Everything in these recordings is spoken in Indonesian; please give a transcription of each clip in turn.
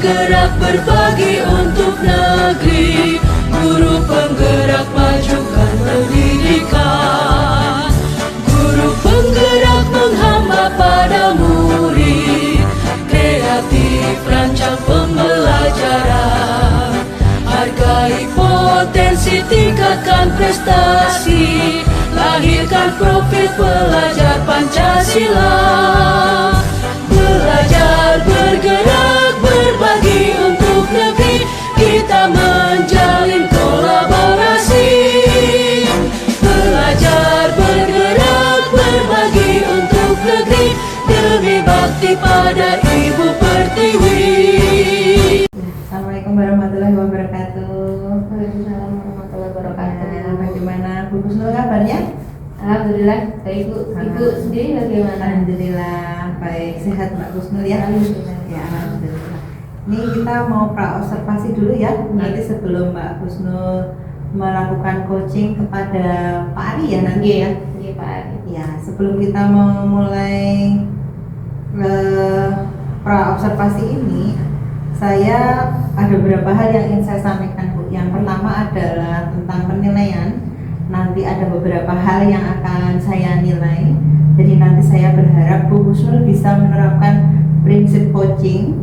bergerak berbagi untuk negeri, guru penggerak majukan pendidikan, guru penggerak menghamba pada murid, kreatif rancang pembelajaran, hargai potensi, tingkatkan prestasi, lahirkan profil pelajar Pancasila. Belajar, bergerak, berbagi untuk negeri, kita menjalin kolaborasi. Belajar, bergerak, berbagi untuk negeri, demi bakti pada Ibu Pertiwi. Assalamualaikum warahmatullahi wabarakatuh. Waalaikumsalam warahmatullahi wabarakatuh. Bagaimana Bu Husnul kabarnya? Alhamdulillah baik Bu. Ibu sendiri bagaimana? Alhamdulillah baik, sehat Mbak Husnul ya. Alhamdulillah. Ya, alhamdulillah. Ini kita mau pra-observasi dulu ya. Nanti sebelum Mbak Husnul melakukan coaching kepada Pak Ari ya nanti ya. Iya Pak Ari. Ya, sebelum kita memulai pra-observasi ini, saya ada beberapa hal yang ingin saya sampaikan Bu. Yang pertama adalah tentang penilaian. Nanti ada beberapa hal yang akan saya nilai. Jadi nanti saya berharap Bu Husnul bisa menerapkan prinsip coaching.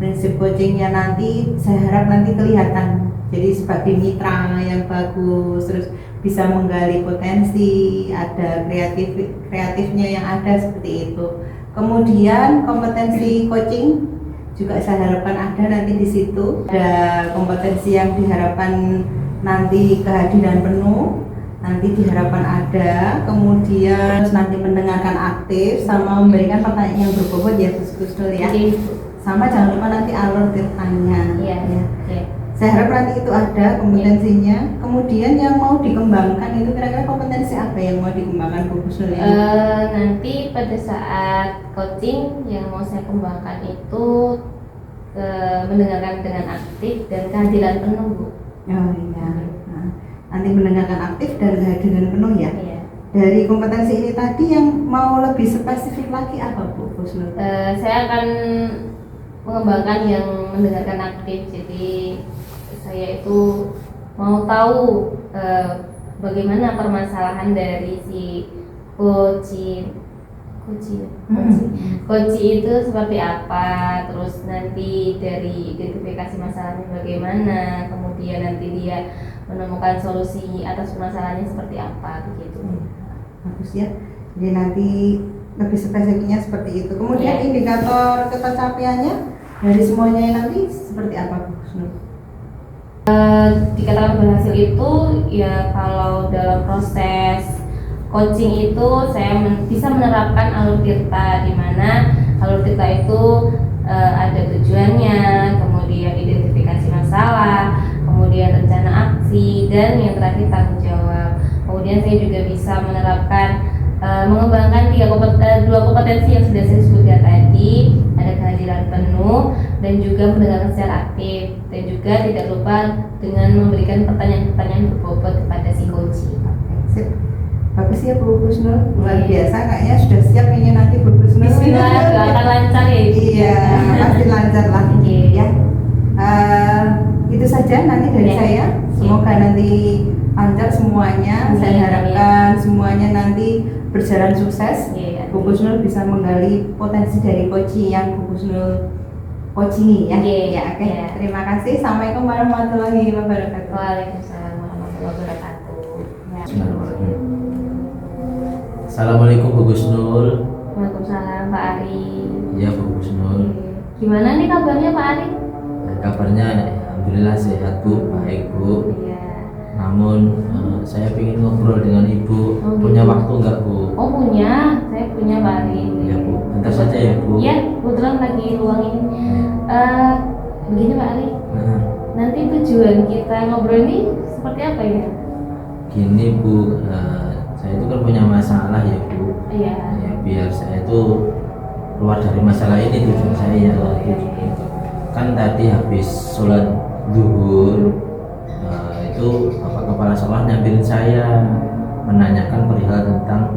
Prinsip coachingnya nanti saya harap nanti kelihatan. Jadi sebagai mitra yang bagus, terus bisa menggali potensi, ada kreatifnya yang ada seperti itu. Kemudian kompetensi coaching juga saya harapkan ada nanti di situ. Ada kompetensi yang diharapkan nanti kehadiran penuh, nanti diharapkan ada. Kemudian nanti mendengarkan aktif sama memberikan pertanyaan yang berbobot ya Gus Husnul ya. Sama jangan lupa nanti alur bertanya. Iya. Saya harap nanti itu ada kompetensinya. Kemudian yang mau dikembangkan itu kira-kira kompetensi apa yang mau dikembangkan Bu Husnul ya? Nanti pada saat coaching yang mau saya kembangkan itu mendengarkan dengan aktif dan kehadiran penuh Bu. Oh iya. Nah, nanti mendengarkan aktif dan kehadiran penuh ya. Iya. Dari kompetensi ini tadi yang mau lebih spesifik lagi apa Bu Husnul? Saya akan mengembangkan yang mendengarkan aktif. Jadi saya itu mau tahu bagaimana permasalahan dari si coach itu seperti apa, terus nanti dari identifikasi masalahnya bagaimana, kemudian nanti dia menemukan solusi atas permasalahannya seperti apa begitu. Bagus ya. Jadi nanti lebih spesifiknya seperti itu. Kemudian indikator ketercapaiannya dari semuanya nanti seperti apa Bu Husnul? Dikatakan berhasil itu ya kalau dalam proses coaching itu saya bisa menerapkan alur tirta, di mana alur tirta itu ada tujuannya, kemudian identifikasi masalah, kemudian rencana aksi, dan yang terakhir tanggung jawab. Kemudian saya juga bisa menerapkan mengembangkan dua kompetensi yang sudah saya sebutkan tadi, ada kehadiran penuh dan juga mendengarkan secara aktif, dan juga tidak lupa dengan memberikan pertanyaan-pertanyaan berbobot kepada si coach. Sip. Bagus ya Bu Husnul, luar biasa kayaknya sudah siap ini nanti Bu Husnul. Bismillah, doakan lancar ya. Iya, pasti lancar lah ya. Itu saja nanti dari saya. Semoga nanti lancar semuanya. Saya harapkan semuanya nanti berjalan sukses. Bu Husnul bisa menggali potensi dari coaching yang Bu Husnul coachingi ya. Ya, oke. Terima kasih. Assalamualaikum warahmatullahi wabarakatuh. Waalaikumsalam warahmatullahi wabarakatuh. Assalamualaikum Bu Husnul. Waalaikumsalam Pak Ari. Ya Bu Husnul. Gimana nih kabarnya Pak Ari? Kabarnya alhamdulillah sehat Bu, baik Bu. Iya. Namun saya ingin ngobrol dengan Ibu. Punya waktu enggak Bu? Oh punya, saya punya Pak Ari. Ya Bu, bentar saja ya Bu. Iya, kebetulan lagi luang ini. Begini Pak Ari. Nanti tujuan kita ngobrol ini seperti apa ya? Gini Bu, saya itu kan punya masalah ya Bu. Iya. Ya, biar saya itu keluar dari masalah ini tujuan saya. Kan tadi habis sholat zuhur itu Bapak Kepala Sekolah nyamperin saya menanyakan perihal tentang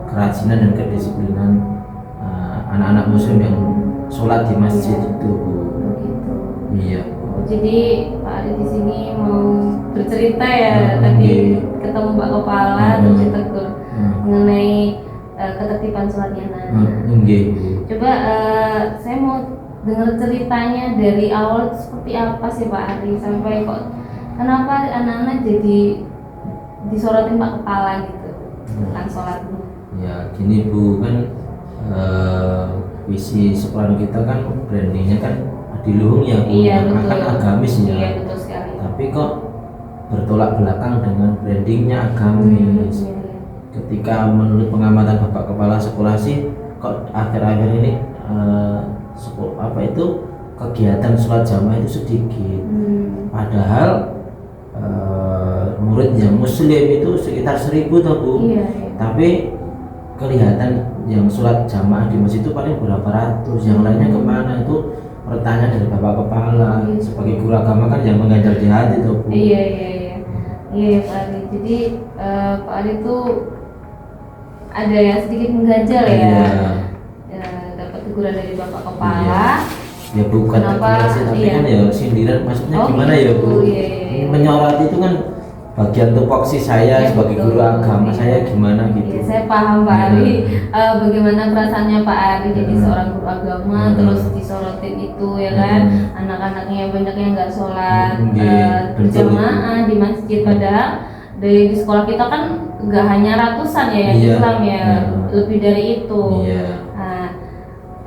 kerajinan dan kedisiplinan anak-anak muslim yang sholat di masjid itu. Begitu. Iya. Jadi Pak Ari di sini mau bercerita ya, Hmm, tadi iya. ketemu Pak Kepala terus ditegur mengenai ketertiban sholatnya. Nggih, Bu. Coba saya mau dengar ceritanya dari awal seperti apa sih Pak Ari sampai kok kenapa anak-anak jadi disorotin Pak Kepala gitu tentang sholat. Ya gini Bu, kan visi sekolah kita kan brandingnya kan adiluhung ya Bu, Iya, yang betul. akan agamis ya. Iya betul sekali. Tapi kok bertolak belakang dengan brandingnya agamis. Iya, iya. Ketika menurut pengamatan Bapak Kepala Sekolah sih kok akhir-akhir ini kegiatan sholat jamaah itu sedikit. Padahal murid yang muslim itu sekitar 1.000 toh Bu. Iya, iya. Tapi kelihatan yang sholat jamaah di masjid itu paling berapa ratus, yang lainnya kemana itu pertanyaan dari Bapak Kepala. Sebagai guru agama kan yang mengajar di hati tuh Bu. Iya iya iya. Iya Pak Ari. Jadi Pak Ari itu ada yang sedikit mengganjal ya. Iya. Dapat teguran dari Bapak Kepala. Ya bukan Kenapa? teguran sih, tapi Iya. kan ya sindiran, maksudnya Oh, gimana ya gitu. Bu? Iya, iya. Menyoroti itu kan bagian tupoksi saya Iya, sebagai betul. guru agama, saya gimana gitu. Iya, saya paham Pak Ari. Bagaimana perasaannya Pak Ari jadi seorang guru agama terus disorotin itu ya kan, anak-anaknya banyak yang nggak sholat Betul. berjamaah di masjid, padahal di sekolah kita kan nggak hanya ratusan ya yang Iya. Islam ya, lebih dari itu. Iya.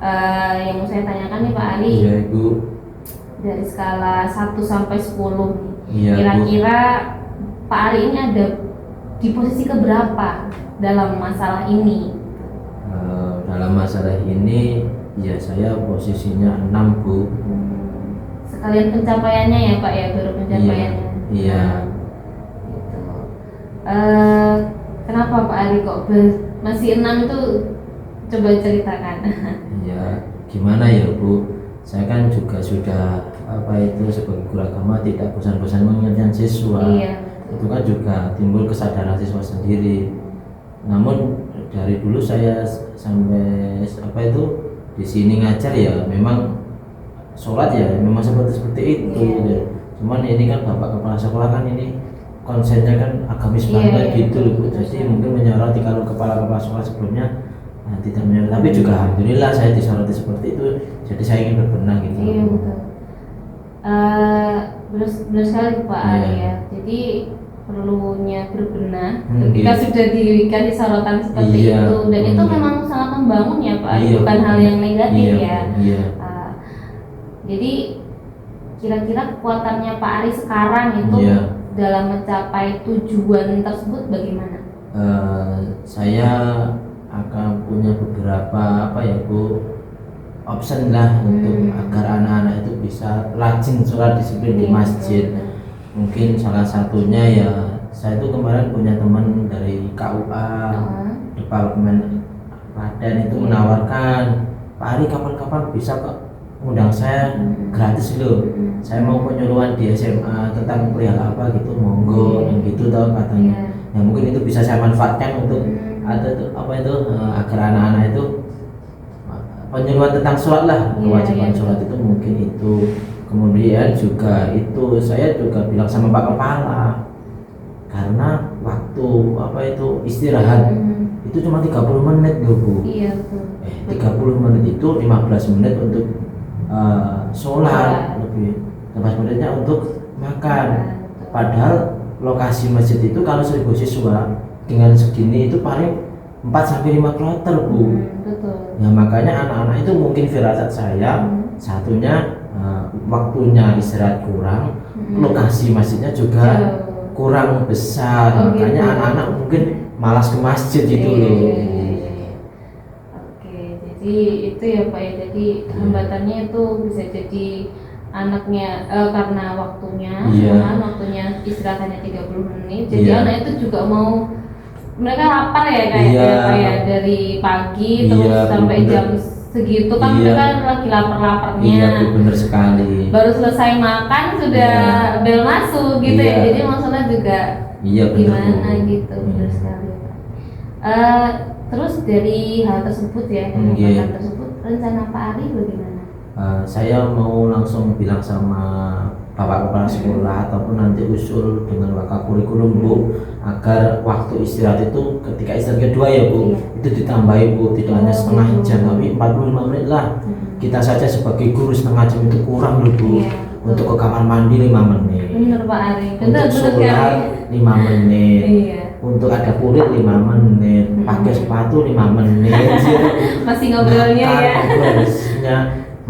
Nah, yang mau saya tanyakan nih Pak Ari, Iya Ibu. dari skala 1 sampai 10 nih, Iya, Bu. kira-kira Pak Ari ini ada di posisi keberapa dalam masalah ini? Dalam masalah ini ya saya posisinya 6 Bu. Sekalian pencapaiannya ya Pak ya, baru pencapaiannya. Iya. Gitu. Kenapa Pak Ari kok masih 6 itu? Coba ceritakan. Ya gimana ya Bu, saya kan juga sudah sebagai guru agama tidak bosan-bosan mengingatkan siswa. Iya. Itu kan juga timbul kesadaran siswa sendiri. Namun dari dulu saya sampai di sini ngajar ya memang sholat ya memang seperti itu. Iya. Ya. Cuman ini kan Bapak Kepala Sekolah kan ini konsennya kan agamis Iya, banget iya, gitu loh Bu. Jadi mungkin menyoroti kalau kepala-kepala sekolah sebelumnya tidak menyoroti, tapi juga alhamdulillah saya disoroti seperti itu. Jadi saya ingin berbenah gitu. Iya betul. Benar sekali Pak Ari Iya. ya. Jadi perlunya berbenah Iya. ketika sudah dikasih sorotan seperti Iya. itu, dan itu Iya. memang sangat membangun ya Pak Ari, Iya, bukan betul. hal yang negatif Iya, ya. Iya. Jadi kira-kira kekuatannya Pak Ari sekarang itu Iya. dalam mencapai tujuan tersebut bagaimana? Saya akan punya beberapa option lah untuk agar anak-anak itu bisa rajin sholat disiplin di Iya, masjid. betul. Mungkin salah satunya ya saya itu kemarin punya teman dari KUA Departemen Klaten itu menawarkan, Pak Ari kapan-kapan bisa kok undang saya gratis loh. Saya mau penyuluhan di SMA tentang perihal apa gitu, monggo yang gitu tau katanya. Iya. Ya mungkin itu bisa saya manfaatkan untuk agar anak-anak itu penyuluhan tentang sholat lah, Iya, kewajiban iya, sholat itu mungkin itu. Kemudian juga itu saya juga bilang sama Pak Kepala, karena waktu istirahat itu cuma 30 menit loh Bu. Iya betul. 30 menit itu 15 menit untuk sholat, lebih 15 menitnya untuk makan. Padahal lokasi masjid itu kalau 1.000 siswa dengan segini itu paling 4-5 kloter Bu. Betul. Ya makanya anak-anak itu mungkin firasat saya satunya waktunya istirahat kurang, lokasi masjidnya juga kurang besar. Oh, Makanya gitu. anak-anak mungkin malas ke masjid gitu Iya, loh. iya, iya, iya. Oke, jadi itu ya Pak ya. Jadi hambatannya itu bisa jadi anaknya karena waktunya, Iya. waktunya istirahatnya 30 menit. Jadi Iya. anak itu juga mau, mereka lapar ya kayak Iya. kayak dari pagi terus Iya, sampai bener. jam segitu kan Iya. mereka lagi lapar-laparnya. Iya Bu, bener sekali. Baru selesai makan sudah Iya. bel masuk gitu Iya. ya. Jadi maksudnya juga Iya bener gimana Bu. gitu, benar sekali Pak. Terus dari hal tersebut ya, dari Iya. hal tersebut rencana Pak Ari bagaimana? saya mau langsung bilang sama Bapak Kepala Sekolah ataupun nanti usul dengan Wakakurikulum Bu, agar waktu istirahat itu ketika istirahat kedua ya Bu, itu ditambahi Bu, tidak hanya setengah jam tapi 45 menit lah. Kita saja sebagai guru setengah jam itu kurang loh Bu. Untuk ke kamar mandi 5 menit. Bener Pak Ari. Untuk sholat 5 menit. Iya. Untuk ada kulit 5 menit, pakai sepatu 5 menit. Masih ngobrolnya ya. Ngobrolnya.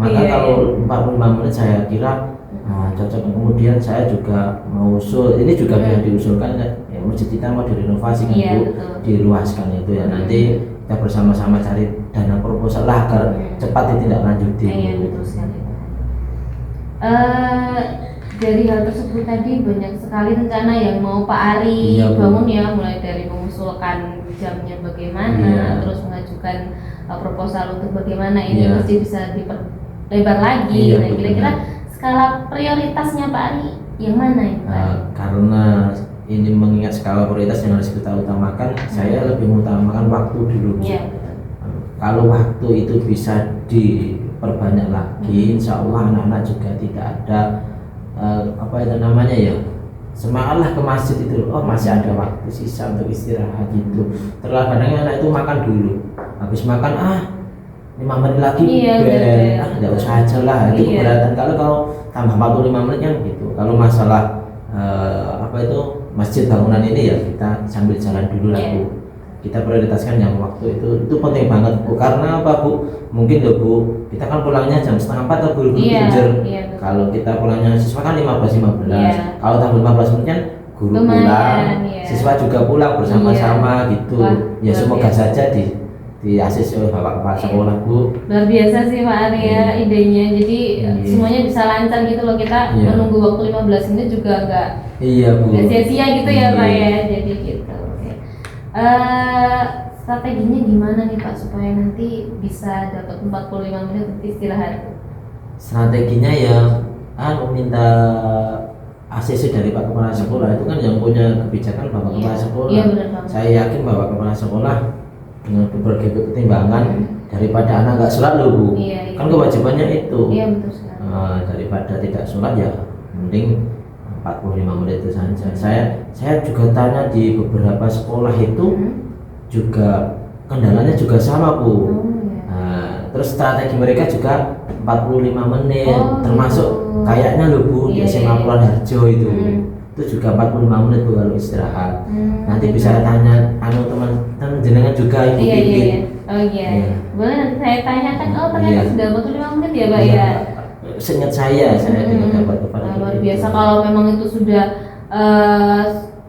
Maka Iya, kalau 45 menit saya kira cocok. Kemudian saya juga mau usul, ini juga bisa diusulkan ya, masjid kita mau direnovasi kan Iya, Bu, betul. diluaskan itu ya. Nanti kita bersama-sama cari dana proposal lah agar cepat ditindaklanjuti. Iya betul sekali. Dari hal tersebut tadi banyak sekali rencana yang mau Pak Ari Iya, Bu. bangun ya, mulai dari mengusulkan jamnya bagaimana, Iya. terus mengajukan proposal untuk bagaimana ini Iya. masjid bisa diperlebar lagi. Iya, Nah, betul. kira-kira skala prioritasnya Pak Ari yang mana ini Pak Ari? Karena ini mengingat skala prioritas yang harus kita utamakan, saya lebih mengutamakan waktu dulu. Iya. Kalau waktu itu bisa diperbanyak lagi, insya Allah anak-anak juga tidak ada apa itu namanya ya, semangatlah ke masjid itu. Oh masih ada waktu sisa untuk istirahat gitu. Terkadang anak itu makan dulu, habis makan 5 menit lagi Iya, bel. benar. Nggak usah aja lah, itu Iya. keberatan. Kalau tambah 45 menit kan gitu. Kalau masalah apa itu masjid bangunan ini ya kita sambil jalan dulu lah Iya. Bu. Kita prioritaskan yang waktu itu penting banget Bu. Karena apa Bu? Mungkin loh Bu, kita kan pulangnya jam setengah 4 atau buru-buru Iya, kejar. iya, betul. Kalau kita pulangnya siswa kan 15. Iya. Kalau tambah 15 menit kan guru Lumayan, pulang, iya. siswa juga pulang bersama-sama gitu. Wah, Ya luar semoga biasa. saja di asis oleh Bapak Kepala Sekolah Bu. Luar biasa sih Pak Ari ya idenya, jadi Iya. semuanya bisa lancar gitu loh, kita Iya. menunggu waktu 15 menit juga nggak Iya Bu. sia-sia gitu ya Pak Iya. ya, jadi gitu. Oke. Strateginya gimana nih Pak supaya nanti bisa dapat 45 menit untuk istirahat? Strateginya ya meminta ACC dari Pak Kepala Sekolah, itu kan yang punya kebijakan Bapak Kepala Sekolah. Iya benar banget. Saya yakin Bapak Kepala Sekolah dengan berbagai pertimbangan daripada anak nggak sholat loh Bu. Iya, iya. Kan kewajibannya itu. Iya betul sekali. Daripada tidak sholat ya mending 45 menit itu saja. Saya juga tanya di beberapa sekolah itu juga kendalanya juga sama Bu. Oh, iya. Terus strategi mereka juga 45 menit, Oh, termasuk gitu. kayaknya loh Bu di Iya, SMA iya. Pulau Harjo itu. Itu juga 45 menit Bu kalau istirahat. Nanti bisa tanya teman-teman jenengan juga Ibu Iya iya Titin. iya. Oh iya. Iya. Boleh nanti saya tanyakan. Oh ternyata Iya. sudah 45 menit ya Pak Iya. ya. Seingat saya dengar dapat kepada Nah, luar itu. biasa kalau memang itu sudah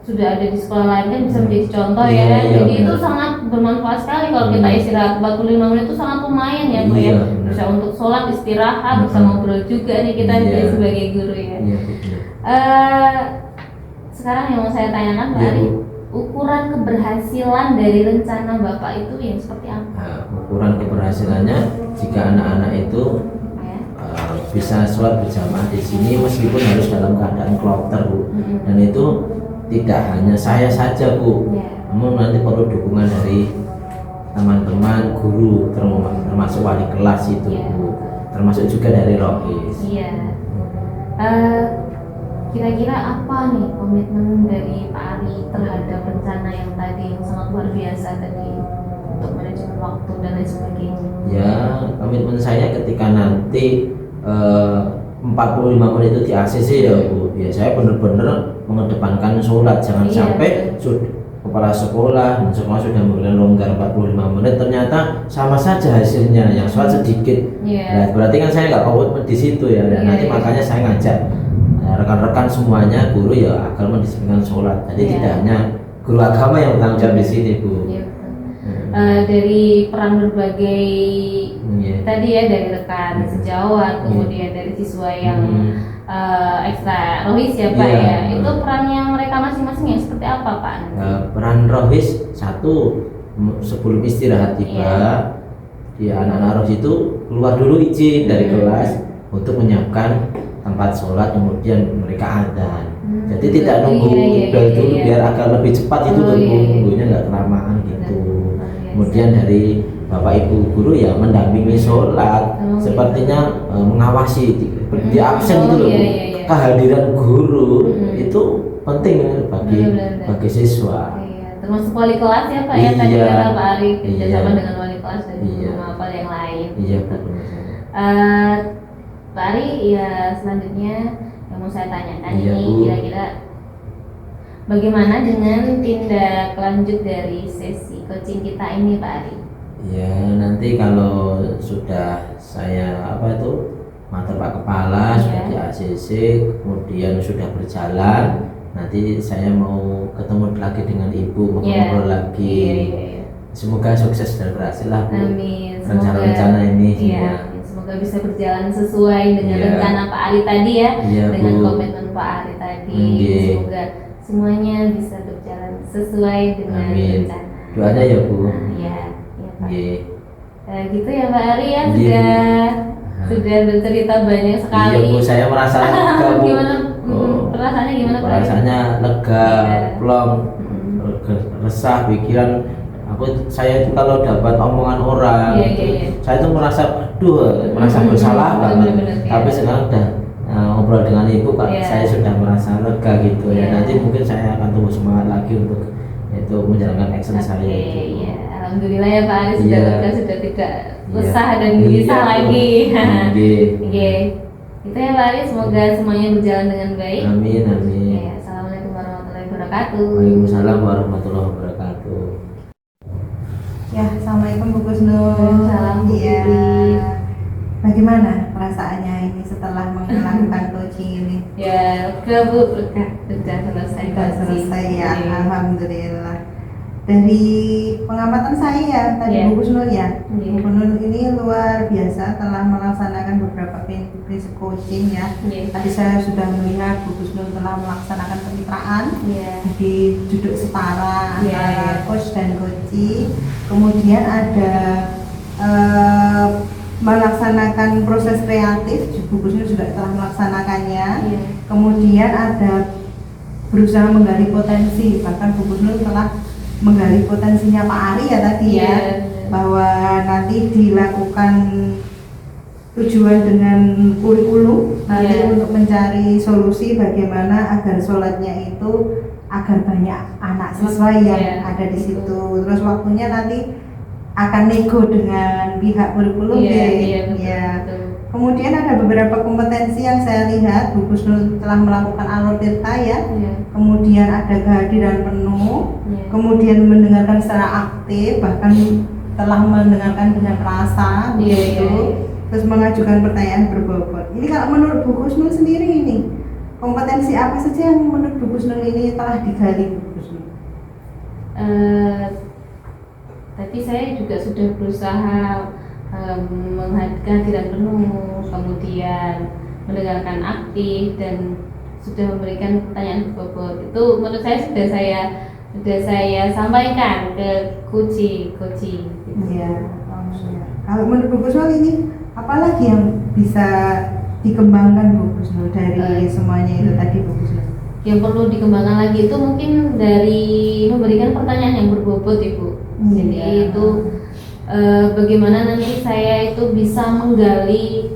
ada di sekolah lain kan bisa menjadi contoh Iya, ya. iya, Jadi itu benar. sangat bermanfaat sekali kalau kita istirahat 45 menit itu sangat lumayan ya Pak ya. Iya, benar. Bisa untuk sholat, istirahat, bisa Mhm. ngobrol juga nih kita Iya. sebagai guru ya. Iya, betul. Sekarang yang mau saya tanyakan Pak Iya, Ari, Bu. ukuran keberhasilan dari rencana Bapak itu yang seperti apa? Ukuran keberhasilannya jika anak-anak itu Ya. bisa sholat berjamaah di sini meskipun harus dalam keadaan kloter Bu. Dan itu tidak hanya saya saja Bu, Ya. namun nanti perlu dukungan dari teman-teman guru termasuk wali kelas itu Ya. Bu, termasuk juga dari Rohis. Iya. Kira-kira apa nih komitmen dari Pak Ari terhadap rencana yang tadi yang sangat luar biasa tadi untuk manajemen waktu dan lain sebagainya? Ya, komitmen saya ketika nanti 45 menit itu di ACC ya Bu, ya saya benar-benar mengedepankan sholat. Jangan Iya. sampai kepala sekolah dan sekolah sudah memberikan longgar 45 menit ternyata sama saja hasilnya, yang sholat sedikit. Iya. Nah, berarti kan saya nggak komitmen di situ ya. Dan Iya, nanti iya. makanya saya ngajak rekan-rekan semuanya guru ya agar mendisiplinkan sholat. Jadi Iya. tidak hanya guru agama yang bertanggung jawab di sini Bu. Iya, betul. Dari peran berbagai Iya. tadi ya, dari rekan Hmm. sejawat, kemudian dari siswa yang ekstra rohis ya Pak Iya. ya, itu perannya mereka masing-masing yang seperti apa Pak? Peran Rohis satu, sebelum istirahat tiba Iya. anak-anak Rohis itu keluar dulu izin dari Hmm. kelas untuk menyiapkan tempat sholat, kemudian mereka adzan. Jadi Iya, tidak nunggu iya, bel iya, dulu iya. biar agak lebih cepat itu Oh, iya, iya. nunggunya nggak kelamaan gitu. Luar biasa. Kemudian dari Bapak Ibu guru ya mendampingi sholat, Oh, sepertinya mengawasi di absen itu loh. iya, iya, iya. Kehadiran guru Hmm. itu penting bagi Benar-benar. bagi siswa. Iya, termasuk wali kelas ya Pak ya, tadi Iya. kata Pak Ari kerjasama Iya. dengan wali kelas dan Iya. guru mapel yang lain. Iya Bu. Pak Ari, ya selanjutnya yang mau saya tanyakan Iya, ini Bu. kira-kira bagaimana dengan tindak lanjut dari sesi coaching kita ini Pak Ari? Ya nanti kalau sudah saya mater Pak Kepala, sudah di Iya. ACC, kemudian sudah berjalan, nanti saya mau ketemu lagi dengan Ibu, mau Iya. ngobrol lagi. Iya, iya, iya. Semoga sukses dan berhasil lah Bu. Amin. Rencana-rencana ini. Iya, Ya. amin. Semoga bisa berjalan sesuai dengan Iya. rencana Pak Ari tadi ya, Iya, dengan Bu. komitmen Pak Ari tadi. Iya. Semoga semuanya bisa berjalan sesuai dengan Amin. rencana. Doanya ya Bu. Nah, iya, iya Pak. Iya. Gitu ya Pak Ari ya, Iya, sudah bercerita banyak sekali. Iya Bu, saya merasa lega Bu. Gimana? Oh, Perasaannya gimana Pak Ari? perasaannya lega, Iya. plong, resah pikiran. Saya itu kalau dapat omongan orang, Iya, iya, iya. saya itu merasa bersalah banget. Bener-bener, iya. Tapi sekarang udah ngobrol dengan Ibu, Kak, Iya. saya sudah merasa lega gitu Iya. ya. Nanti mungkin saya akan tumbuh semangat lagi untuk itu menjalankan action saya Oke, itu. ya. Alhamdulillah ya Pak Ari sudah Iya. lega, sudah tidak Iya. resah dan Iya, gelisah Bu. lagi. Iya. Oke, itu ya Pak Ari, semoga semuanya berjalan dengan baik. Amin, amin. Ya, assalamualaikum warahmatullahi wabarakatuh. Waalaikumsalam warahmatullahi wabarakatuh. Ya, assalamualaikum Bu Kusnul. Salam Bu Iya. Putri. Bagaimana perasaannya ini setelah melakukan coaching ini? Ya, lega Bu, lega. Sudah selesai. Sudah coaching. selesai ya, Iya. alhamdulillah. Dari pengamatan saya tadi Iya. Bu Kusnul ya, Iya. Bu Kusnul ini luar biasa telah melaksanakan beberapa prinsip coaching ya. Iya. Tadi saya sudah melihat Bu Kusnul telah melaksanakan kemitraan Iya. di duduk setara Iya, antara iya. coach dan coachee. Kemudian ada melaksanakan proses kreatif, Bu Kusnul juga telah melaksanakannya. Iya. Kemudian ada berusaha menggali potensi, bahkan Bu Kusnul telah menggali potensinya Pak Ari ya tadi Iya, ya, benar. bahwa nanti dilakukan tujuan dengan kurikulum nanti Iya. untuk mencari solusi bagaimana agar sholatnya itu agar banyak anak siswa yang Iya, ada di betul. situ. Terus waktunya nanti akan nego dengan pihak kurikulum Iya, deh. iya, betul, Ya. betul. Kemudian ada beberapa kompetensi yang saya lihat Bu Kusnul telah melakukan alur tirta ya. Iya. Kemudian ada kehadiran penuh, Iya. kemudian mendengarkan secara aktif, bahkan telah mendengarkan dengan rasa Iya, begitu. iya, iya. Terus mengajukan pertanyaan berbobot. Ini kalau menurut Bu Kusnul sendiri ini kompetensi apa saja yang menurut Bu Kusnul ini telah digali Bu Kusnul? Tapi saya juga sudah berusaha menghadirkan kehadiran penuh, kemudian mendengarkan aktif dan sudah memberikan pertanyaan berbobot. Itu menurut saya sudah saya sampaikan ke coaching. Iya. Kalau menurut Bu Kusnul ini apalagi yang bisa dikembangkan Bu Kusnul dari semuanya itu tadi Bu Kusnul? Yang perlu dikembangkan lagi itu mungkin dari memberikan pertanyaan yang berbobot Ibu. Jadi Iya. itu bagaimana nanti saya itu bisa menggali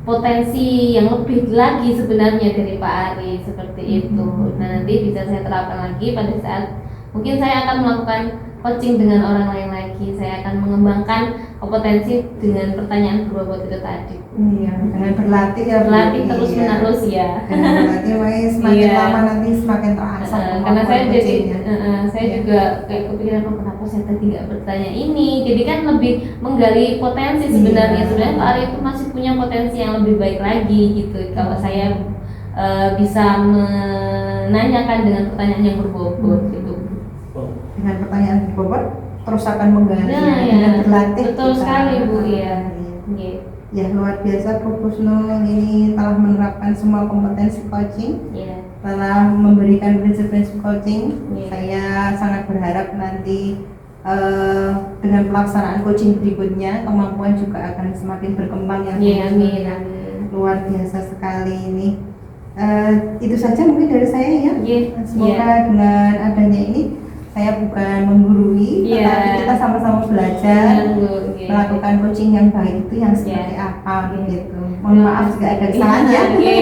potensi yang lebih lagi sebenarnya dari Pak Ari seperti itu. Nah nanti bisa saya terapkan lagi pada saat mungkin saya akan melakukan coaching dengan orang lain lagi. Saya akan mengembangkan kompetensi dengan pertanyaan berbobot itu tadi. Iya, dengan berlatih ya Bu. Berlatih terus Iya. menerus ya. Dengan berlatih makanya semakin Iya. lama nanti semakin terasah Karena saya kemampuan jadi coachingnya. saya Iya. juga kayak kepikiran "Oh, kenapa saya tadi nggak bertanya ini, jadi kan lebih menggali potensi sebenarnya. Iya. Sebenarnya Pak Ari itu masih punya potensi yang lebih baik lagi gitu kalau saya bisa menanyakan dengan pertanyaan yang berbobot gitu. Dengan pertanyaan berbobot terus akan menggali Nah, dengan ya. berlatih. Betul kita. sekali Bu, iya. Iya. Iya. Ya luar biasa Bu Kusnul ini telah menerapkan semua kompetensi coaching, Iya. telah memberikan prinsip-prinsip coaching. Iya. Saya sangat berharap nanti dengan pelaksanaan coaching berikutnya kemampuan juga akan semakin berkembang ya Bu Iya, Kusnul amin. ya. Amin. Luar biasa sekali ini. Itu saja mungkin dari saya ya. Iya. Semoga Iya. dengan adanya ini saya bukan menggurui, Iya. tetapi kita sama-sama belajar Benar, Bu. Oke. melakukan coaching yang baik itu yang seperti apa gitu. Mohon maaf jika ada kesalahan ya. Oke,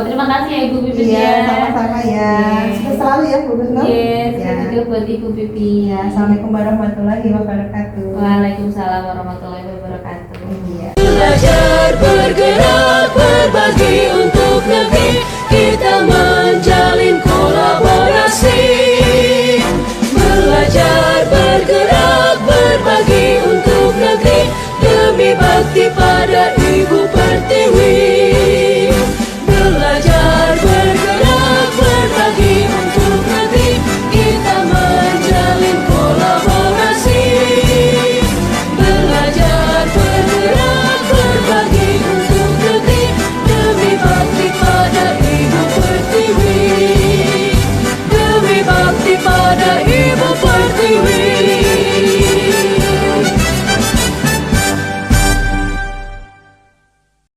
terima kasih ya Ibu Pipit Iya, ya. sama-sama ya. Oke. Sukses selalu ya Bu Gusno. Yes, Ya. juga buat Ibu Pipi. Ya, Assalamualaikum warahmatullahi wabarakatuh. Waalaikumsalam warahmatullahi wabarakatuh. Iya. Belajar bergerak berbagi untuk negeri, kita menjalin kolaborasi. Belajar